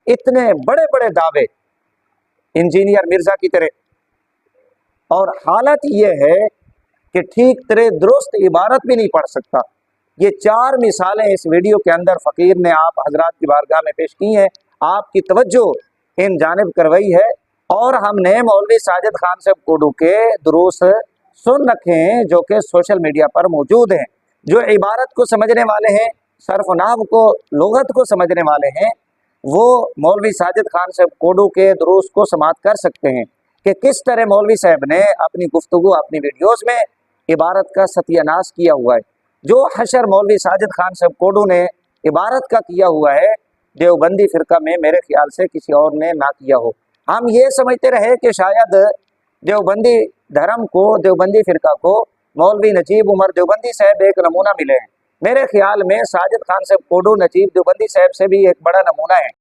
इतने बड़े बड़े दावे इंजीनियर मिर्जा की तरह, और हालत यह है कि ठीक तरह दुरुस्त इबारत भी नहीं पढ़ सकता। ये 4 मिसालें इस वीडियो के अंदर फ़कीर ने आप हजरात की बारगाह में पेश की हैं, आपकी तवज्जो इन जानिब करवाई है। और हमने मौलवी साजिद खान साहब कोडू के दुरूस सुन रखे हैं जो कि सोशल मीडिया पर मौजूद हैं। जो इबारत को समझने वाले हैं, सर्फ नाहव को, लुगत को समझने वाले हैं, वो मौलवी साजिद खान साहब कोडू के दुरूस को समात कर सकते हैं कि किस तरह मौलवी साहब ने अपनी गुफ्तगू, अपनी वीडियोज़ में इबारत का सत्यानाश किया हुआ है। जो हशर मौलवी साजिद खान साहब कोडू ने इबारत का किया हुआ है, देवबंदी फ़िरका में मेरे ख्याल से किसी और ने ना किया हो। हम ये समझते रहे कि शायद देवबंदी धर्म को, देवबंदी फ़िरका को मौलवी नजीब उमर देवबंदी साहब एक नमूना मिले हैं। मेरे ख्याल में साजिद खान साहब कोडू नजीब देवबंदी साहब से भी एक बड़ा नमूना है।